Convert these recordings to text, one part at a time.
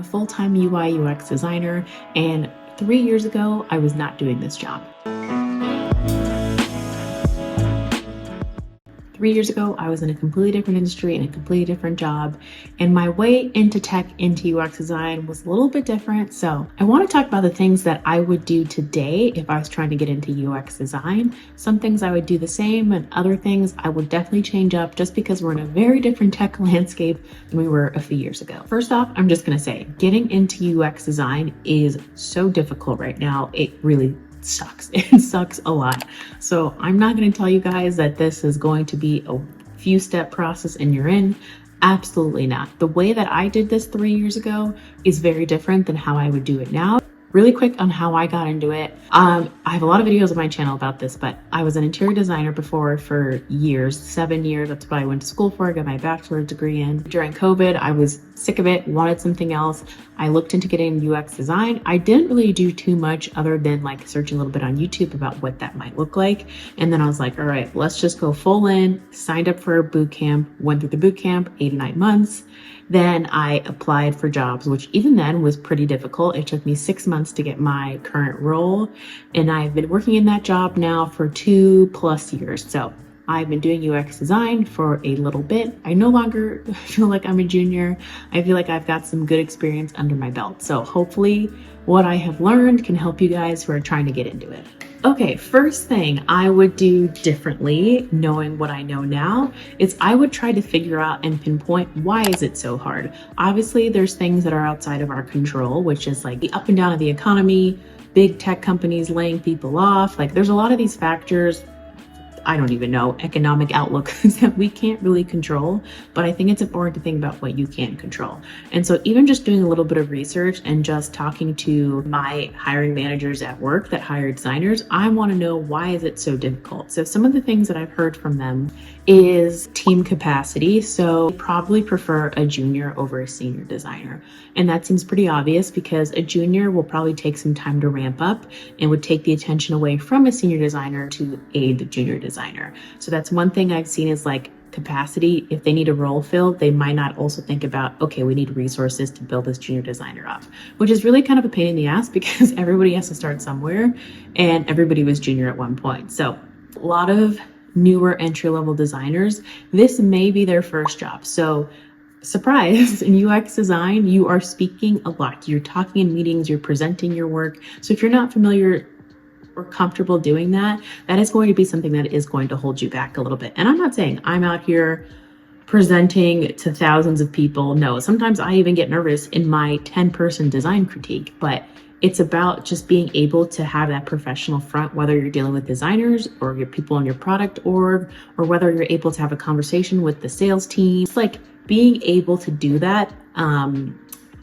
a full-time UI UX designer, and 3 years ago, I was not doing this job. 3 years ago, I was in a completely different industry and a completely different job, and my way into tech, into UX design was a little bit different. So I want to talk about the things that I would do today if I was trying to get into UX design. Some things I would do the same, and other things I would definitely change up just because we're in a very different tech landscape than we were a few years ago. First off, I'm just going to say getting into UX design is so difficult right now. It really sucks. It sucks a lot. So I'm not going to tell you guys that this is going to be a few step process and you're in. Absolutely not. The way that I did this 3 years ago is very different than how I would do it now. Really quick on how I got into it. I have a lot of videos on my channel about this, but I was an interior designer before for years, 7 years. That's what I went to school for. I got my bachelor's degree in. During COVID, I was sick of it, wanted something else. I looked into getting UX design. I didn't really do too much other than like searching a little bit on YouTube about what that might look like. And then I was like, all right, let's just go full in, signed up for a boot camp, went through the boot camp, 8 to 9 months. Then I applied for jobs, which even then was pretty difficult. It took me 6 months to get my current role. And I've been working in that job now for 2+ years. So I've been doing UX design for a little bit. I no longer feel like I'm a junior. I feel like I've got some good experience under my belt. So hopefully what I have learned can help you guys who are trying to get into it. Okay, first thing I would do differently, knowing what I know now, is I would try to figure out and pinpoint why is it so hard. Obviously, there's things that are outside of our control, which is like the up and down of the economy, big tech companies laying people off. Like there's a lot of these factors, I don't even know, economic outlook that we can't really control, but I think it's important to think about what you can control. And so even just doing a little bit of research and just talking to my hiring managers at work that hire designers, I want to know why is it so difficult. So some of the things that I've heard from them is team capacity. So probably prefer a junior over a senior designer. And that seems pretty obvious because a junior will probably take some time to ramp up and would take the attention away from a senior designer to aid the junior designer. So that's one thing I've seen is like capacity. If they need a role filled, they might not also think about, okay, we need resources to build this junior designer up, which is really kind of a pain in the ass because everybody has to start somewhere and everybody was junior at one point. So a lot of newer entry-level designers, this may be their first job. So surprise, in UX design, you are speaking a lot. You're talking in meetings, you're presenting your work. So if you're not familiar or comfortable doing that, that is going to be something that is going to hold you back a little bit. And I'm not saying I'm out here presenting to thousands of people. No, sometimes I even get nervous in my 10-person design critique, but it's about just being able to have that professional front, whether you're dealing with designers or your people in your product org, or whether you're able to have a conversation with the sales team. It's like being able to do that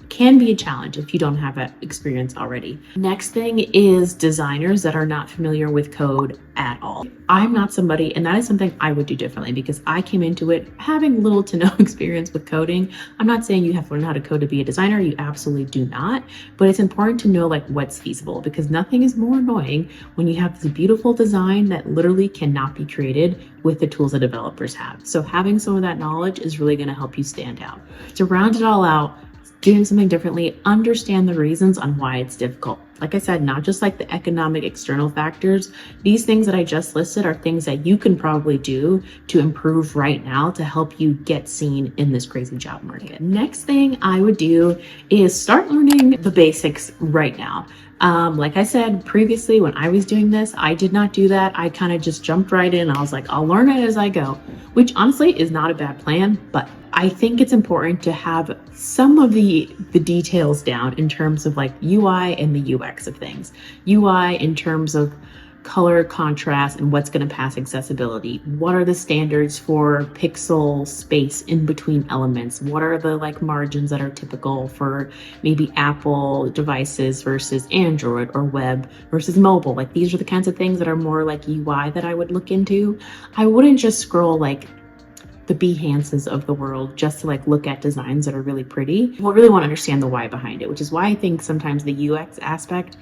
can be a challenge if you don't have that experience already. Next thing is designers that are not familiar with code at all. I'm not somebody, and that is something I would do differently because I came into it having little to no experience with coding. I'm not saying you have to learn how to code to be a designer. You absolutely do not, but it's important to know like what's feasible because nothing is more annoying when you have this beautiful design that literally cannot be created with the tools that developers have. So having some of that knowledge is really going to help you stand out. To round it all out, doing something differently, understand the reasons on why it's difficult. Like I said, not just like the economic external factors. These things that I just listed are things that you can probably do to improve right now to help you get seen in this crazy job market. Next thing I would do is start learning the basics right now. Like I said previously, when I was doing this, I did not do that. I kind of just jumped right in. I was like, I'll learn it as I go, which honestly is not a bad plan, but I think it's important to have some of the details down in terms of like UI and the UX of things. UI in terms of color contrast and what's going to pass accessibility. What are the standards for pixel space in between elements? What are the like margins that are typical for maybe Apple devices versus Android or web versus mobile? Like these are the kinds of things that are more like UI that I would look into. I wouldn't just scroll like the Behances of the world just to like look at designs that are really pretty. We'll really want to understand the why behind it, which is why I think sometimes the UX aspect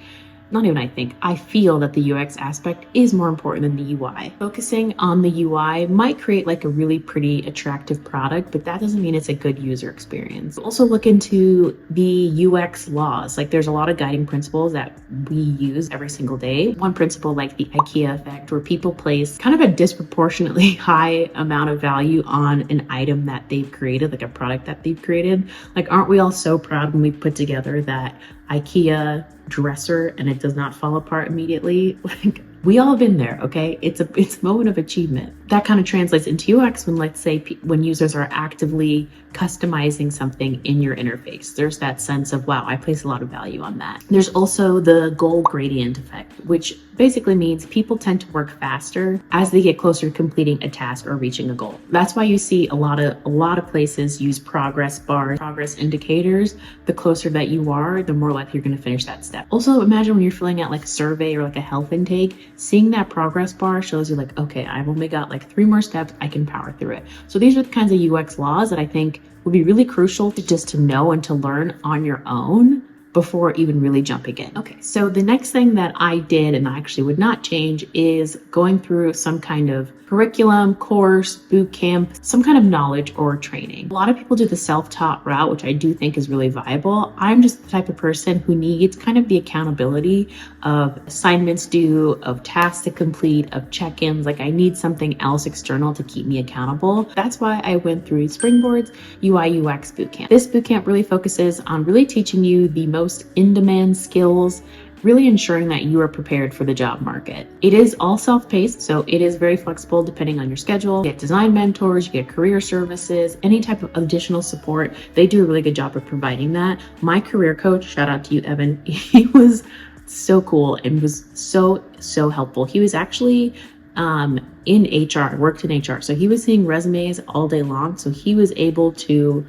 not even I think, I feel that the UX aspect is more important than the UI. Focusing on the UI might create like a really pretty attractive product, but that doesn't mean it's a good user experience. Also look into the UX laws. Like there's a lot of guiding principles that we use every single day. One principle like the IKEA effect, where people place kind of a disproportionately high amount of value on an item that they've created, like a product that they've created. Like, aren't we all so proud when we put together that IKEA dresser and it does not fall apart immediately? Like, we all been there, okay? It's a moment of achievement. That kind of translates into UX when, let's say, when users are actively customizing something in your interface. There's that sense of, wow, I place a lot of value on that. There's also the goal gradient effect, which basically means people tend to work faster as they get closer to completing a task or reaching a goal. That's why you see a lot of places use progress bars, progress indicators. The closer that you are, the more likely you're going to finish that step. Also, imagine when you're filling out like a survey or like a health intake, seeing that progress bar shows you like, okay, I've only got like 3 more steps, I can power through it. So these are the kinds of UX laws that I think would be really crucial to know and to learn on your own before even really jumping in. Okay, so the next thing that I did, and I actually would not change, is going through some kind of curriculum, course, boot camp, some kind of knowledge or training. A lot of people do the self-taught route, which I do think is really viable. I'm just the type of person who needs kind of the accountability of assignments due, of tasks to complete, of check-ins. Like I need something else external to keep me accountable. That's why I went through Springboard's UI UX bootcamp. This bootcamp really focuses on really teaching you the most in-demand skills, really ensuring that you are prepared for the job market. It is all self-paced, so it is very flexible depending on your schedule. You get design mentors, you get career services, any type of additional support. They do a really good job of providing that. My career coach, shout out to you, Evan, he was so cool and was so helpful. He was actually in HR, worked in HR. So he was seeing resumes all day long. So he was able to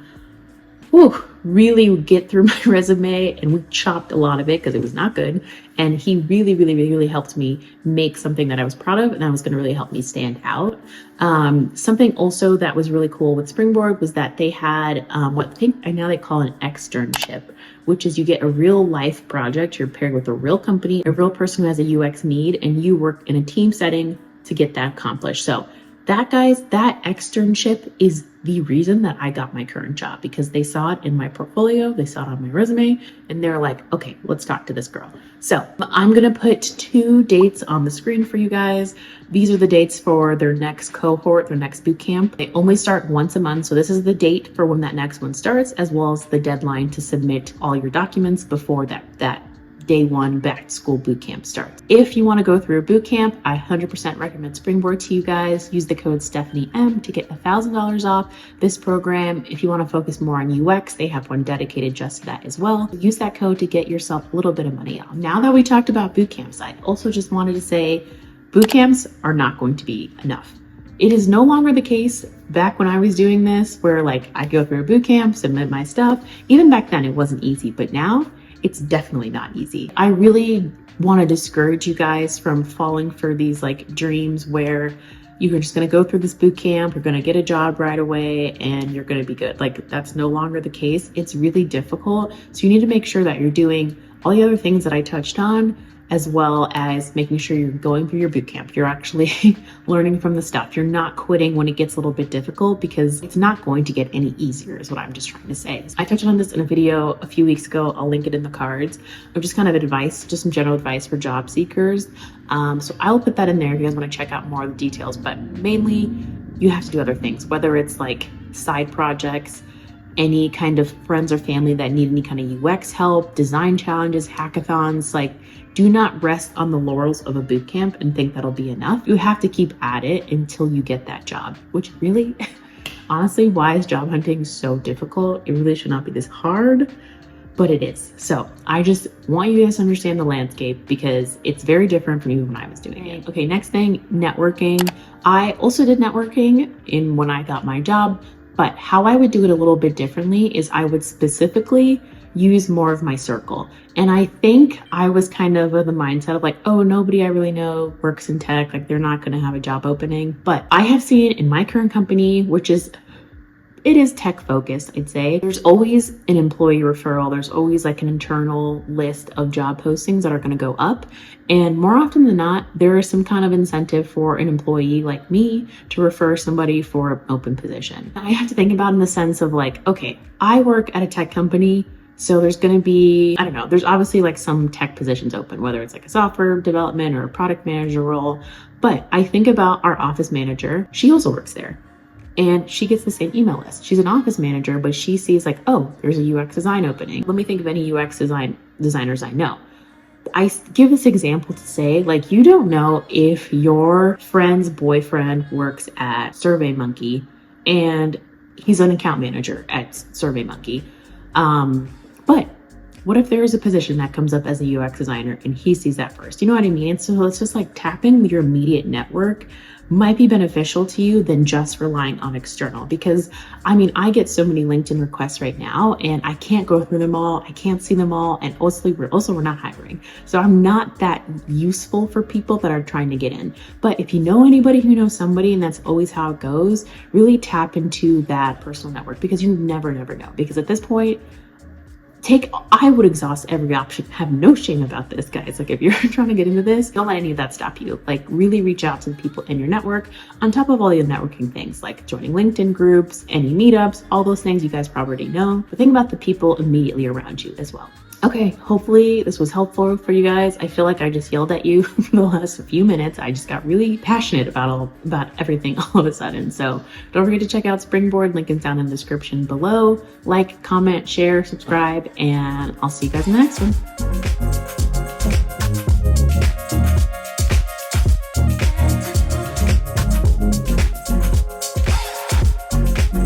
really get through my resume, and we chopped a lot of it because it was not good. And he really helped me make something that I was proud of and that was going to really help me stand out. Something also that was really cool with Springboard was that they had what I think now they call an externship, which is you get a real life project. You're paired with a real company, a real person who has a UX need, and you work in a team setting to get that accomplished. So that, guys, that externship is the reason that I got my current job, because they saw it in my portfolio, they saw it on my resume, and they're like, okay, let's talk to this girl. So I'm going to put 2 dates on the screen for you guys. These are the dates for their next cohort, their next boot camp. They only start once a month. So this is the date for when that next one starts, as well as the deadline to submit all your documents before that day 1 back to school boot camp starts. If you want to go through a boot camp, I 100% recommend Springboard to you guys. Use the code STEPHANIEM to get $1,000 off this program. If you want to focus more on UX, they have one dedicated just to that as well. Use that code to get yourself a little bit of money off. Now that we talked about boot camps, I also just wanted to say boot camps are not going to be enough. It is no longer the case back when I was doing this, where like I go through a boot camp, submit my stuff. Even back then it wasn't easy, but now it's definitely not easy. I really want to discourage you guys from falling for these like dreams where you're just going to go through this boot camp, you're going to get a job right away, and you're going to be good. Like that's no longer the case. It's really difficult. So you need to make sure that you're doing all the other things that I touched on, as well as making sure you're going through your boot camp. You're actually learning from the stuff. You're not quitting when it gets a little bit difficult, because it's not going to get any easier is what I'm just trying to say. I touched on this in a video a few weeks ago. I'll link it in the cards of just kind of advice, just some general advice for job seekers. So I'll put that in there if you guys want to check out more of the details, but mainly you have to do other things, whether it's like side projects, any kind of friends or family that need any kind of UX help, design challenges, hackathons. Like, do not rest on the laurels of a boot camp and think that'll be enough. You have to keep at it until you get that job, which really, honestly, why is job hunting so difficult? It really should not be this hard, but it is. So I just want you guys to understand the landscape, because it's very different from even when I was doing it. Okay, next thing, networking. I also did networking when I got my job, but how I would do it a little bit differently is I would specifically use more of my circle. And I think I was kind of the mindset of like, oh, nobody I really know works in tech, like they're not going to have a job opening. But I have seen in my current company, which is it is tech focused, I'd say. There's always an employee referral. There's always like an internal list of job postings that are going to go up. And more often than not, there is some kind of incentive for an employee like me to refer somebody for an open position. I have to think about it in the sense of like, okay, I work at a tech company. So there's going to be, I don't know, there's obviously like some tech positions open, whether it's like a software development or a product manager role. But I think about our office manager. She also works there and she gets the same email list. She's an office manager, but she sees like, oh, there's a UX design opening. Let me think of any UX designers I know. I give this example to say, like, you don't know if your friend's boyfriend works at SurveyMonkey and he's an account manager at SurveyMonkey. But what if there is a position that comes up as a UX designer and he sees that first? You know what I mean? So it's just like tapping your immediate network might be beneficial to you than just relying on external. Because I mean, I get so many LinkedIn requests right now and I can't go through them all. I can't see them all. And we're not hiring. So I'm not that useful for people that are trying to get in. But if you know anybody who knows somebody, and that's always how it goes, really tap into that personal network, because you never know. Because at this point, I would exhaust every option. Have no shame about this, guys. Like, if you're trying to get into this, don't let any of that stop you. Like, really reach out to the people in your network on top of all the networking things like joining LinkedIn groups, any meetups, all those things you guys probably already know. But think about the people immediately around you as well. Okay, hopefully this was helpful for you guys. I feel like I just yelled at you for the last few minutes. I just got really passionate about everything all of a sudden. So don't forget to check out Springboard. Link is down in the description below. Like, comment, share, subscribe, and I'll see you guys in the next one.